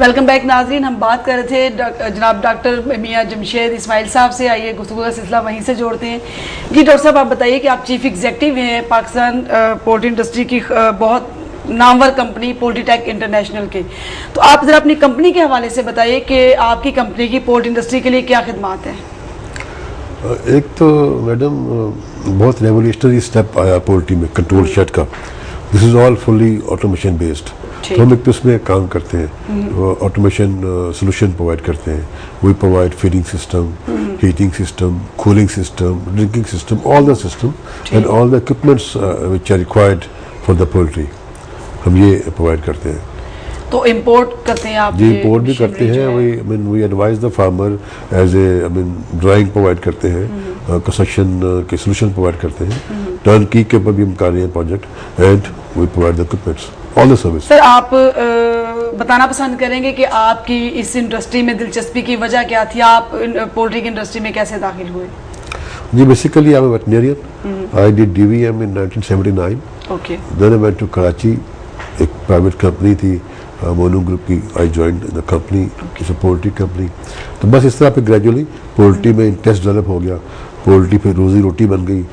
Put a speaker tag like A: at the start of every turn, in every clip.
A: Welcome back नाजरीन। हम बात कर रहे थे जनाब डॉक्टर मियां जमशेद इस्माइल साहब से। आइए गुफ्तगू का सिलसिला वहीं से जोड़ते हैं। जी डॉक्टर साहब, आप बताइए कि आप चीफ एग्जीक्यूटिव हैं पाकिस्तान पोल्ट्री इंडस्ट्री की बहुत नामवर कंपनी पोल्ट्रीटेक इंटरनेशनल के। तो आप ज़रा अपनी कंपनी के हवाले से बताइए कि आपकी कंपनी की पोल्ट्री इंडस्ट्री के लिए क्या खिदमात हैं।
B: एक तो मैडम बहुत रेवोल्यूशनरी स्टेप आया पोल्ट्री में, कंट्रोल शेड का। This is all fully automation based. तो हम एक तो उसमें काम करते हैं, ऑटोमेशन सोल्यूशन प्रोवाइड करते हैं। We provide feeding system, heating system, cooling system, drinking system, all the system and all the equipments which are required for the poultry, हम ये प्रोवाइड करते हैं।
A: तो इंपोर्ट करते हैं आप?
B: जी इंपोर्ट भी करते हैं। We advise the farmer as a drawing provide करते हैं, कंस्ट्रक्शन के सोल्यूशन प्रोवाइड करते हैं, टर्न की के ऊपर भी हम कर रहे हैं project, and we provide the equipments, all the service.
A: Sir, आप बताना पसंद करेंगे कि आपकी इस इंडस्ट्री में दिलचस्पी की वजह क्या थी? आप पोल्ट्री की इंडस्ट्री में कैसे दाखिल हुए?
B: जी basically I am veterinarian. I did DVM in 1979.
A: Okay.
B: Then I went to Karachi, एक प्राइवेट कंपनी थी मोनू ग्रुप की। I joined the company, it's a poultry company. तो बस इस तरह पे ग्रेजुअली पोल्ट्री में इंटरेस्ट डेवलप हो गया। पोल्ट्री पे रोजी रोटी बन गई,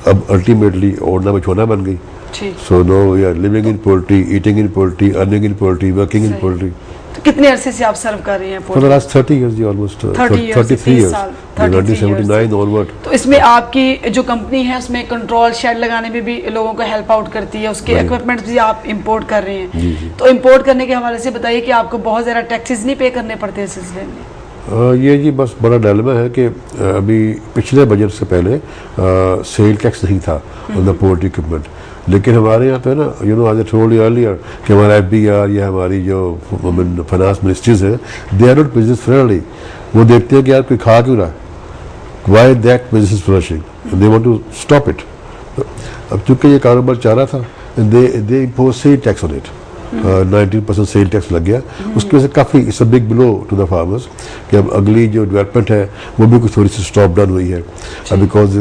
B: अब अल्टीमेटली ओढ़ना बिछोना बन गई। So no we are living in poultry, eating in poultry, earning in poultry, working in poultry.
A: तो कितने अरसे से आप सर्व कर रहे हैं?
B: फॉर द लास्ट 30 years जी, ऑलमोस्ट 33 years, 1979 ऑनवर्ड।
A: तो इसमें आपकी जो कंपनी है उसमें कंट्रोल शेड लगाने में भी लोगों को हेल्प आउट करती है, उसके इक्विपमेंट्स भी आप इंपोर्ट कर रहे हैं।
B: जी।
A: तो इंपोर्ट करने के हवाले से बताइए कि आपको बहुत ज़्यादा टैक्सेस नहीं पे करने पड़ते इस सिलसिले में?
B: ये जी बस बड़ा डायलेमा है कि अभी पिछले बजट से पहले सेल टैक्स नहीं था ऑन द पोल्ट्री इक्विपमेंट। लेकिन हमारे यहाँ पे ना, यू नो, आज आई टोल्ड यू अर्लियर कि हमारा FBR या हमारी जो फाइनेंस मिनिस्ट्रीज है, they are not business friendly. वो देखते हैं कि यार कोई खा क्यों रहा है, why that business is flourishing, they want to stop it. अब चूंकि ये कारोबार चाह रहा था, they impose sale tax on it. 19% sale tax लग गया। उसकी वजह से काफ़ी it's a big blow to the farmers कि अब अगली जो डेवलपमेंट है वो भी कुछ थोड़ी सी स्टॉप डाउन हुई है because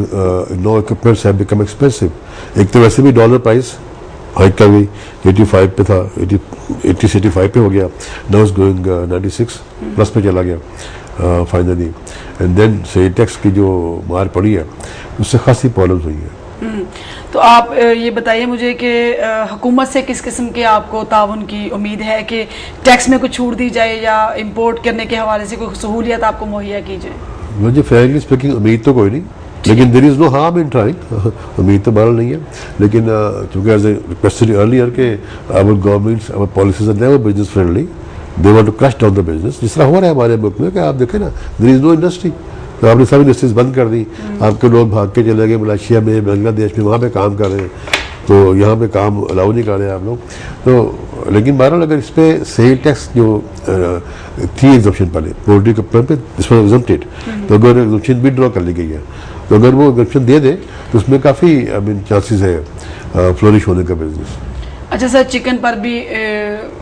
B: no equipments have become expensive. एक तो वैसे भी डॉलर प्राइस हाइक कर गई, 85 पे था, 80 से 85 पे हो गया, नाउ इज गोइंग 96 प्लस पे चला गया finally. And then sale tax की जो मार पड़ी है उससे खासी प्रॉब्लम्स हुई है।
A: तो आप ये बताइए मुझे कि हुकूमत से किस किस्म के आपको ताउन की उम्मीद है कि टैक्स में कुछ छूट दी जाए या इंपोर्ट करने के हवाले से कोई सहूलियत आपको मुहैया की जाए?
B: मुझे फ्रैंकली स्पीकिंग उम्मीद तो कोई नहीं, लेकिन there is no harm in trying. उम्मीद तो बहरहाल नहीं है, लेकिन चूंकि एज ए रिक्वेस्टेड अर्लियर के our governments, our policies are never business friendly, they want to crush down the business. जिस तरह हो रहा है हमारे मुल्क में कि आप देखें ना, देयर इज नो इंडस्ट्री, तो आपने सब इंडस्ट्रीज बंद कर दी। आपके लोग भाग के चले गए मलेशिया में, बांग्लादेश में, वहाँ पे काम कर रहे हैं, तो यहाँ पे काम अलाउ नहीं कर रहे हैं आप लोग। तो लेकिन बहरहाल अगर इस पर सेल टैक्स जो थी एग्जम्पशन पहले पोल्ट्री के ऊपर पे, इस पर एग्जम्प्टेड, तो अगर एग्जम्पशन भी ड्रॉ कर ली गई है, तो अगर वो एग्जम्पशन दे दे तो उसमें काफ़ी चांसेस है फ्लोरिश होने का बिजनेस।
A: अच्छा सर, चिकन पर भी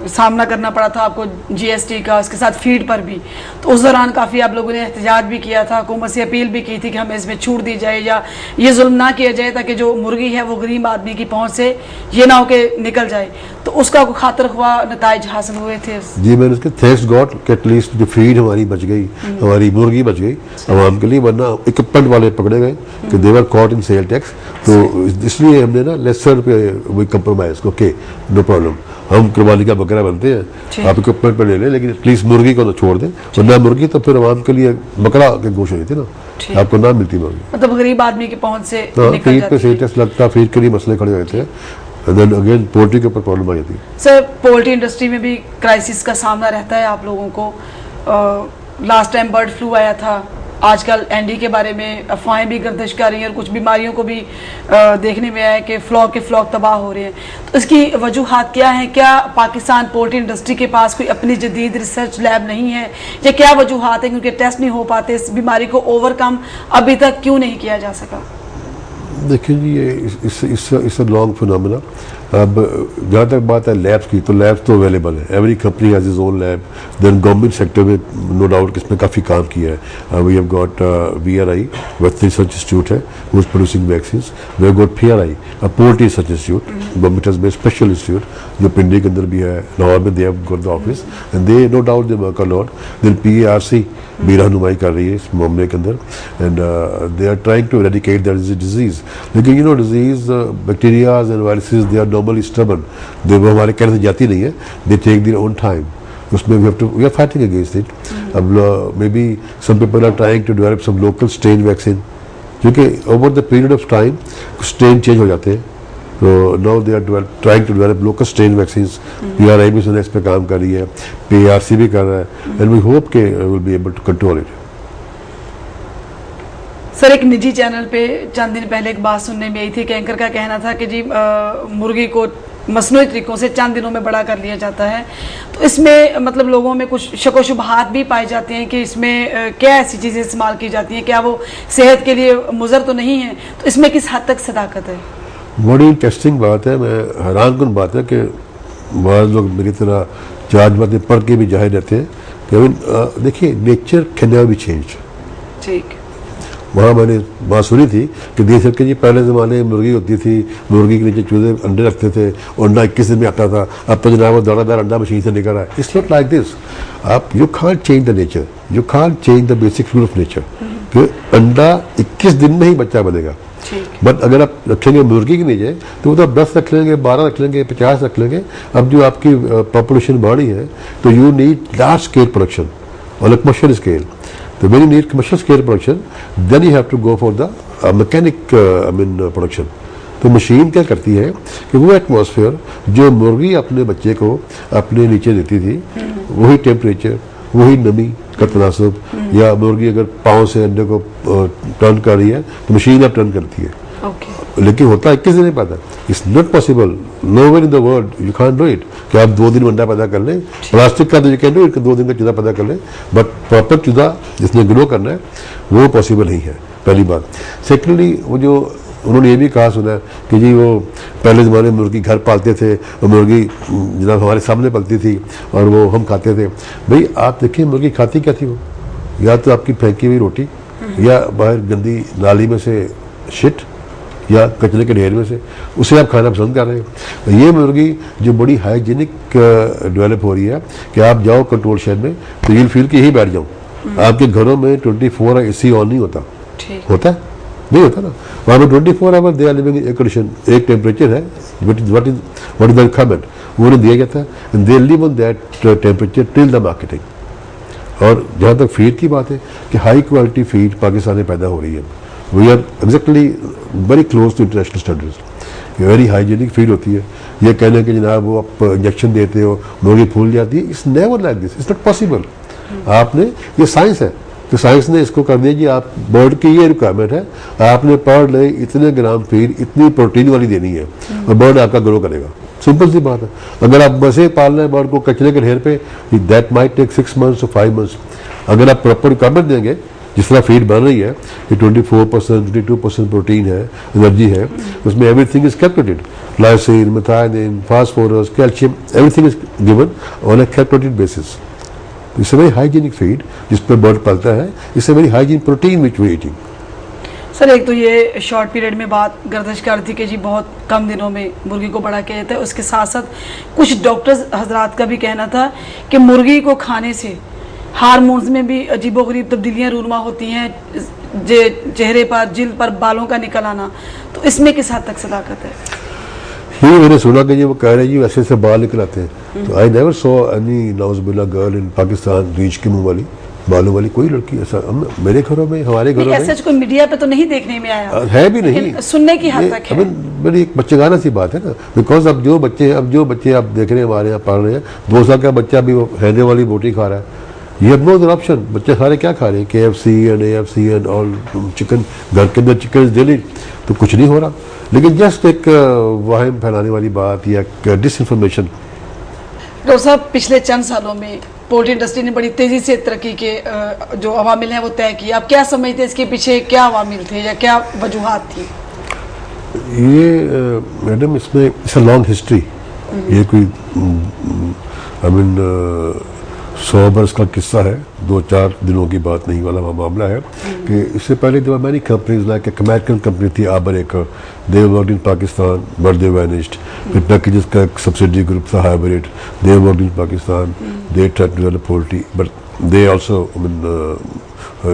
A: सामना करना पड़ा था आपको GST का, उसके साथ फीड पर भी। तो उस दौरान काफ़ी आप लोगों ने एहतजाज भी किया था, हुकूमत से अपील भी की थी कि हमें इसमें छूट दी जाए या ये जुल्म ना किया जाए ताकि जो मुर्गी है वो गरीब आदमी की पहुंच से ये ना हो कि निकल जाए। तो उसका खातिर ख्वाह नताइज हासिल हुए थे? जी
B: मैंने उसके थैंक्स गॉड कि एटलीस्ट जो फीड हमारी बच गई, हमारी मुर्गी बच गई आवाम के लिए, वरना इक्विपमेंट वाले पकड़े गए कि they were caught in sale tax. तो इसलिए हमने ना लेसर पे we compromise, okay no problem, हम कुर्बानी का बकरा बनते हैं, आप इक्विपमेंट पे ले लें, लेकिन प्लीज मुर्गी को ना छोड़ दें, वरना मुर्गी तो फिर आवाम के लिए बकरा के गोश्त होती ना, आपको ना मिलती मुर्गी।
A: मतलब गरीब आदमी की पहुंच से
B: फीड पे सेल टैक्स लगता, फीड के लिए मसले खड़े होते हैं, then again पोल्ट्री के ऊपर प्रॉब्लम आ जाती है।
A: सर, पोल्ट्री इंडस्ट्री में भी क्राइसिस का सामना रहता है आप लोगों को। लास्ट टाइम बर्ड फ्लू आया था, आजकल एंडी के बारे में अफवाहें भी गर्दिश कर रही हैं और कुछ बीमारियों को भी देखने में आया कि फ्लॉक तबाह हो रहे हैं। तो इसकी वजूहात क्या हैं? क्या पाकिस्तान पोल्ट्री इंडस्ट्री के पास कोई अपनी जदीद रिसर्च लैब नहीं है, या क्या वजूहात हैं क्योंकि टेस्ट नहीं हो पाते? इस बीमारी को ओवरकम अभी तक क्यों नहीं किया जा सका?
B: देखिए जी, ये इस लॉन्ग फिनोमेना। अब जहाँ तक बात है लैब्स की, तो लैब्स तो अवेलेबल है, every company has is own lab. Then government sector में नो डाउट इसमें काफ़ी काम किया है। We have got VRI, veterinary research institute है, who is producing vaccines. We have got PRI, poultry research institute, government has made special institute जो पिंडी के अंदर भी है, लाहौर में they have got the office and they no doubt they work a lot. Then PARC भी रहनुमाई कर रही है इस मामले के अंदर, and they are trying to eradicate that disease. लेकिन you know disease, bacterias and viruses, they are normally stubborn, वो हमारे कहने से जाती नहीं है, they take their own time. उसमें we are fighting against it. अब may be some people are trying to develop some local strain vaccine, क्योंकि over the period of time strain change हो जाते हैं। तो now they are trying to develop local strain vaccine. PRI भी इस पे काम कर रही है, PARC भी कर रहा है, एंड वी होप के will be able to control it.
A: Sir, एक निजी चैनल पे चंद दिन पहले एक बात सुनने में आई थी कि एंकर का कहना था कि जी मुर्गी को मसनूई तरीकों से चंद दिनों में बड़ा कर लिया जाता है। तो इसमें मतलब लोगों में कुछ शक व शुबहात भी पाई जाती हैं कि इसमें क्या ऐसी चीज़ें इस्तेमाल की जाती हैं, क्या वो सेहत के लिए मुज़र तो नहीं है? तो इसमें किस हद तक सदाकत है?
B: बड़ी इंटरेस्टिंग बात है। मैं हैरानकुन बात है कि बहुत लोग मेरी तरह चार्ज बातें पढ़ के भी जाहिर रहते हैं कि देखिए, nature can never be change.
A: ठीक,
B: वहाँ मैंने बात सुनी थी कि देख सकते जी, पहले ज़माने में मुर्गी होती थी, मुर्गी के नीचे चूजे अंडे रखते थे, अंडा 21 दिन में आता था। अब तो जनाब वो दौड़ादार अंडा मशीन से निकल रहा है। It's not like this. आप you can't change the nature, you can't change the basic rule of nature कि अंडा 21 दिन में ही बच्चा बनेगा। बट अगर आप रखेंगे मुर्गी के नीचे तो वो तो 10 रख लेंगे, 12 रख लेंगे, 50 रख लेंगे। अब जो आपकी पॉपुलेशन बढ़ी है तो you need large scale production on a commercial scale. So when you need commercial scale production, then you have to go for the mechanic production. तो मशीन क्या करती है कि वो एटमॉस्फेयर जो मुर्गी अपने बच्चे को अपने नीचे देती थी, वही टेम्परेचर, वही नमी का तनासब, या मुर्गी अगर पाँव से अंडे को टर्न कर रही है तो मशीन अब टर्न करती है। लेकिन होता है 21 दिन नहीं पाता। It's not possible, nowhere in the world you can't do it कि आप 2 दिन में अंडा पैदा कर लें। प्लास्टिक का तो यू कैन डू इट, 2 दिन का चूजा पैदा कर लें, बट प्रॉपर चूजा जिसने ग्रो करना है वो पॉसिबल नहीं है, पहली बात। सेकेंडली, वो जो उन्होंने ये भी कहा सुना कि जी वो पहले ज़माने में मुर्गी घर पालते थे और मुर्गी जनाब हमारे सामने पलती थी और वो हम खाते थे। भाई आप देखिए मुर्गी खाती क्या थी? वो या तो आपकी फेंकी हुई रोटी, या बाहर गंदी नाली में से शिट, या कचरे के ढेर में से, उसे आप खाना पसंद कर रहे हैं। ये मुर्गी जो बड़ी हाइजीनिक डेवलप हो रही है कि आप जाओ कंट्रोल शेड में तो यूल फील कि यही बैठ जाओ। आपके घरों में 24 AC ऑन नहीं होता, होता है? नहीं होता ना। वहाँ पर 24 hour they are living in air condition, एक टेम्परेचर है, व्हाट इज द रिक्वायरमेंट, वो उन्हें दिया जाता है, and they live on that temperature till the marketing. और जहाँ तक फीड की बात है कि हाई क्वालिटी फीड पाकिस्तान में पैदा हो रही है। We are exactly very close to international standards, very hygienic feed होती है। ये कहने कि जनाब वो आप इंजेक्शन देते हो मुर्गी फूल जाती है, it's never like this, it's not possible. आपने, ये साइंस है, तो साइंस ने इसको कर दिया कि आप बर्ड की ये रिक्वायरमेंट है, आपने पर डे इतने ग्राम फीड इतनी प्रोटीन वाली देनी है और बर्ड आपका ग्रो करेगा। सिंपल सी बात है। अगर आप बसे पाल रहे हैं बर्ड को कचरे के ढेर पे, that might take 6 months or 5 months। अगर आप प्रॉपर रिक्वायरमेंट देंगे, जिस तरह फीड बन रही है कि 24%, 22% प्रोटीन है, एनर्जी है, उसमें everything is calculated, lysine, methionine, phosphorus, calcium, everything is given on a calculated basis. It's a very hygienic feed जिस पर बर्ड पलता है, it's a very hygienic protein which we eating.
A: Sir, एक तो ये शॉर्ट पीरियड में बात गर्दिश कर रही थी कि जी बहुत कम दिनों में मुर्गी को बड़ा किया जाता है। उसके साथ साथ कुछ डॉक्टर्स हजरात का भी कहना था कि मुर्गी को खाने से हार्मोन्स में भी अजीबोगरीब तब्दीलियाँ रूनुमा होती हैं, चेहरे पर, जिल्द पर बालों का निकल आना। तो इसमें किस हद तक सदाकत है?
B: ये मैंने सुना कि जी वो कह रहे हैं जी ऐसे ऐसे बाल निकल आते हैं। तो आई नेवर सॉ एनी नाउजुबिल्लाह गर्ल इन पाकिस्तान रीच के मुंह वाली बालों वाली कोई लड़की ऐसा मेरे घरों में, हमारे घरों में
A: ऐसा कोई मीडिया पे तो नहीं देखने में आया
B: है भी नहीं,
A: सुनने की हद तक है।
B: बड़ी एक बच्चेगाना सी बात है ना, बिकॉज अब जो बच्चे आप देख रहे हैं हमारे यहाँ पढ़ रहे हैं, 2 साल का बच्चा भी वो हैंडे वाली बोटी खा रहा है। ये हैव नो अदर ऑप्शन। बच्चे सारे क्या खा रहे हैं? KFC and AFC and all chicken, घर के अंदर चिकन इज डेली, तो कुछ नहीं हो रहा। लेकिन जस्ट एक वहम फैलाने वाली बात या डिसइंफॉर्मेशन।
A: डॉक्टर साहब, पिछले चंद सालों में पोल्ट्री इंडस्ट्री ने बड़ी तेजी से तरक्की के जो अवामिल हैं वो तय किए। आप क्या समझते हैं इसके पीछे क्या अवामिल थे या क्या वजूहात थी?
B: ये मैडम इसमें इट्स अ लॉन्ग हिस्ट्री। ये कोई आई मीन 100 बरस का किस्सा है, 2-4 दिनों की बात नहीं वाला मामला है कि इससे पहले there were many companies like एक अमेरिकन कंपनी थी Arbor Acres, they worked in Pakistan but they vanished. फिर पैकेजेस का एक सब्सिडी ग्रुप था hybrid, they worked in Pakistan, they tried to develop poultry but they also I mean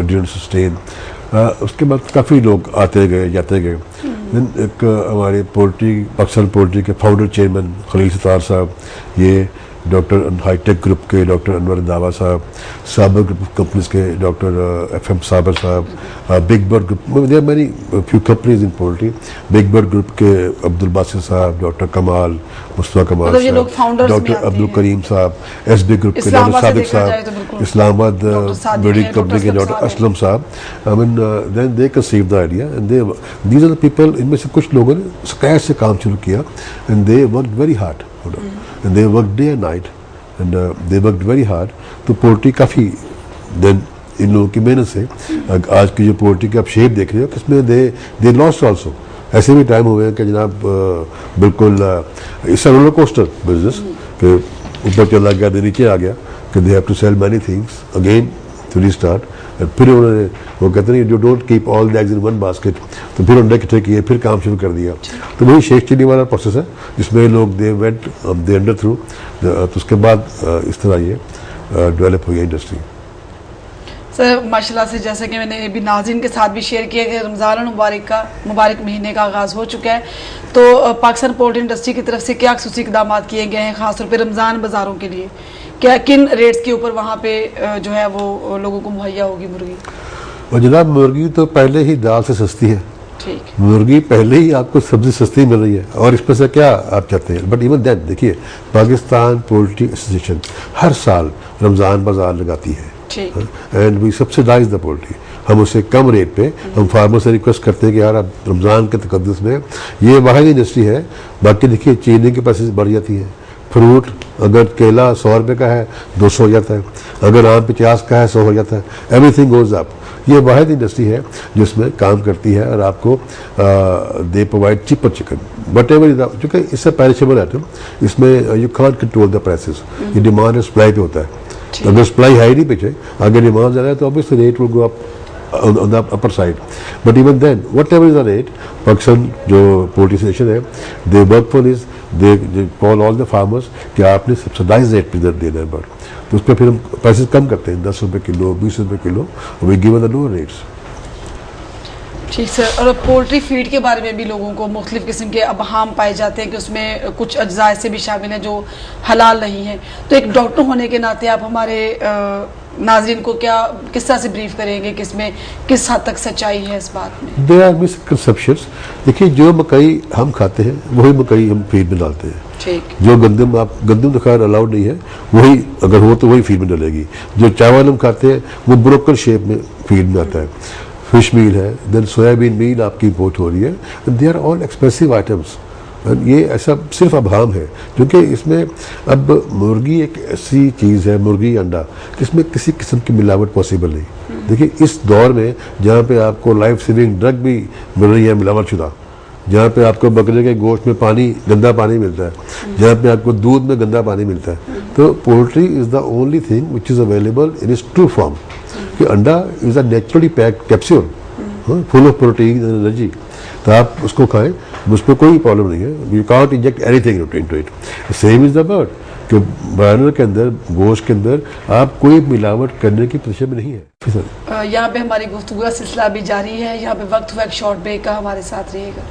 B: didn't sustain. उसके बाद काफ़ी लोग आते गए जाते गए। एक हमारे पाकिस्तान पोल्ट्री के फाउंडर चेयरमैन खलील सितार साहब, ये डॉक्टर हाईटेक ग्रुप के doctor Anwar Randhawa sahab, Saber group of companies के doctor FM Saber sahab, big bird group, there many few companies in poultry, big bird group के अब्दुल बासित साहब, डॉक्टर कमाल मुस्तफा कमाल साहब, doctor Abdul Karim sahab, SB group के डॉक्टर सादिक साहब, इस्लामाबाद बड़ी कंपनी के doctor Aslam sahab. I mean then they conceive the idea and these are the people. इनमें से कुछ लोगों ने स्क्रैच से काम शुरू किया and they work very hard and they worked day and night and they worked very hard। तो पोल्ट्री काफ़ी देन इन लोगों की मेहनत से आज की जो पोल्ट्री की आप शेप देख रहे हो किसमें दे लॉस्ट ऑल्सो। ऐसे भी टाइम हुए हैं कि जनाब बिल्कुल it's a roller coaster business कि ऊपर चला गया तो नीचे आ गया कि they have to sell many things again to restart. फिर उन्होंने वो कहते हैं you don't keep all the eggs in one basket, तो फिर उन्होंने इकट्ठे किए, फिर काम शुरू कर दिया। तो वही शेख चिली वाला प्रोसेस है जिसमें लोग they went they under through, तो उसके बाद इस तरह ये डेवलप हुई इंडस्ट्री।
A: सर माशाल्लाह से जैसे कि मैंने अभी नाज़रीन के साथ भी शेयर किया कि रमज़ान मुबारक महीने का आगाज़ हो चुका है, तो पाकिस्तान पोल्ट्री इंडस्ट्री की तरफ से क्या खुसूसी इक़दाम किए गए हैं ख़ासतौर पर रमज़ान बाज़ारों के लिए? क्या किन रेट्स के ऊपर वहाँ पे जो है वो लोगों को मुहैया होगी मुर्गी?
B: और जनाब मुर्गी तो पहले ही दाल से सस्ती है,
A: ठीक,
B: मुर्गी पहले ही आपको सब्जी सस्ती मिल रही है और इसमें से क्या आप चाहते हैं। बट इवन दैट देखिए पाकिस्तान पोल्ट्री एसोसिएशन हर साल रमज़ान बाजार लगाती है and we subsidise the poultry. हम उसे कम रेट पे हम फार्मर से रिक्वेस्ट करते हैं कि यार अब रमज़ान के तकद्दुस में ये वाहिद इंडस्ट्री है। बाकी देखिए चीनी के पैसे बढ़ जाती है, फ्रूट अगर केला 100 रुपये का है 200 हो जाता है, अगर आम 50 का है 100 हो जाता है, एवरीथिंग गोज अप। ये वाहिद इंडस्ट्री है जिसमें काम करती है और आपको they provide cheaper chicken what ever is, चूँकि इससे पेरिशेबल आइटम, इसमें you can't control the prices, ये डिमांड और सप्लाई पे होता है। अगर सप्लाई हाई नहीं पीछे, अगर डिमांड ज़्यादा है तो obviously rate will go up on the upper side, but even then whatever is the rate, Pakistan जो पोल्ट्री एसोसिएशन है they work for this, they call all the farmers कि आपने सब्सिडाइज रेट पे देना है बर्ड, तो उस पर फिर हम पैसे कम करते हैं 10 रुपये किलो 20 रुपये kilo, we give the lower rates.
A: ठीक सर, और पोल्ट्री फीड के बारे में भी लोगों को मुख्तलिफ किस्म के अबहाम पाए जाते हैं कि उसमें कुछ अज्जा ऐसे भी शामिल हैं जो हलाल नहीं है, तो एक डॉक्टर होने के नाते आप हमारे नाज़रीन को क्या किस तरह से ब्रीफ करेंगे कि इसमें किस हद तक सच्चाई है इस बात में? There are
B: misconceptions. देखिए जो मकई हम खाते हैं वही मकई हम फीड में डालते हैं,
A: ठीक,
B: जो गंदम तो खैर अलाउड नहीं है, वही अगर हो तो वही फीड में डलेगी। जो चावल हम खाते हैं वो ब्रोकन शेप में फीड में आता है, फिश मील है, देन सोयाबीन मील आपकी इम्पोर्ट हो रही है, they are all expensive items. ये ऐसा सिर्फ अभाम है क्योंकि इसमें अब मुर्गी एक ऐसी चीज़ है, मुर्गी अंडा, इसमें किसी किस्म की मिलावट पॉसिबल नहीं। देखिए इस दौर में जहाँ पे आपको लाइफ सेविंग ड्रग भी मिल रही है मिलावट शुदा, जहाँ पे आपको बकरे के गोश्त में पानी गंदा पानी मिलता है, जहाँ पे आपको दूध में गंदा पानी मिलता है, तो poultry is the only thing which is available in its true form. कि अंडा is a naturally packed capsule full of protein and energy, तो आप उसको खाएं, उसमें कोई प्रॉब्लम नहीं है। You can't inject anything into it. Same is the bird कि ब्रॉयलर के अंदर गोश्त के अंदर आप कोई मिलावट करने की पोजीशन में नहीं है।
A: यहाँ पे हमारी गुफ्तगू का सिलसिला भी जारी है, यहाँ पे वक्त हुआ एक शॉर्ट ब्रेक का, हमारे साथ रहिएगा।